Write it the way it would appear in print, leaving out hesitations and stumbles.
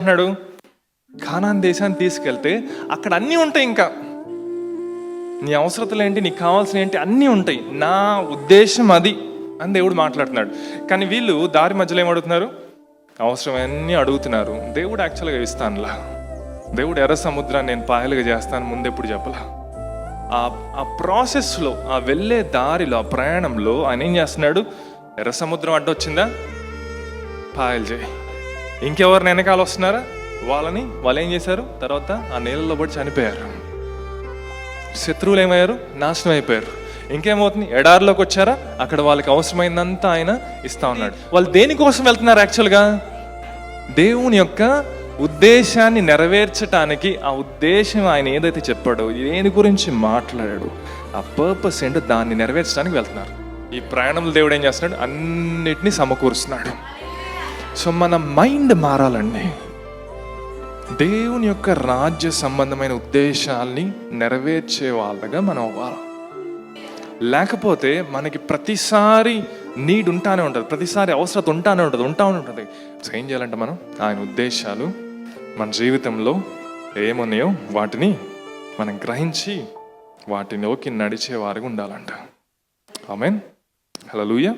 అన్నాడు, కానాన్ దేశాన్ని తీసుకెళ్తే అక్కడ అన్నీ ఉంటాయి. ఇంకా నీ అవసరతలు ఏంటి, నీకు కావాల్సిన ఏంటి అన్నీ ఉంటాయి, నా ఉద్దేశం అది అని దేవుడు మాట్లాడుతున్నాడు. కానీ వీళ్ళు దారి మధ్యలో ఏమడుగుతున్నారు? అవసరమన్నీ అడుగుతున్నారు. దేవుడు యాక్చువల్గా ఇస్తానులా, దేవుడు ఎర్ర సముద్రాన్ని నేను పాయలుగా చేస్తాను ముందెప్పుడు చెప్పలా. ఆ ప్రాసెస్లో, ఆ వెళ్ళే దారిలో, ఆ ప్రయాణంలో ఆయన ఏం చేస్తున్నాడు? ఎర్ర సముద్రం అడ్డొచ్చిందా, పాయలు చేయి. ఇంకెవరు వెనకాల వస్తున్నారా, వాళ్ళు ఏం చేశారు? తర్వాత ఆ నీళ్ళలో పడి చనిపోయారు. శత్రువులు ఏమయ్యారు? నాశనం అయిపోయారు. ఇంకేమవుతుంది? ఎడారిలోకి వచ్చారా, అక్కడ వాళ్ళకి అవసరమైందంతా ఆయన ఇస్తా ఉన్నాడు. వాళ్ళు దేనికోసం వెళ్తున్నారు? యాక్చువల్గా దేవుని యొక్క ఉద్దేశాన్ని నెరవేర్చటానికి. ఆ ఉద్దేశం ఆయన ఏదైతే చెప్పాడో, దేని గురించి మాట్లాడాడు, ఆ పర్పస్ ఏంటో దాన్ని నెరవేర్చడానికి వెళ్తున్నారు. ఈ ప్రయాణంలో దేవుడు ఏం చేస్తున్నాడు? అన్నిటినీ సమకూరుస్తున్నాడు. సో మన మైండ్ మారాలండి. దేవుని యొక్క రాజ్య సంబంధమైన ఉద్దేశాల్ని నెరవేర్చే వాళ్ళగా మనం అవ్వాలి. లేకపోతే మనకి ప్రతిసారి నీడ్ ఉంటానే ఉంటుంది, ప్రతిసారి అవసరత ఉంటానే ఉంటుంది. సో ఏం చేయాలంటే మనం ఆయన ఉద్దేశాలు మన జీవితంలో ఏమున్నాయో వాటిని మనం గ్రహించి వాటిలోకి నడిచే వారికి ఉండాలంట. ఆమేన్. హల్లెలూయా.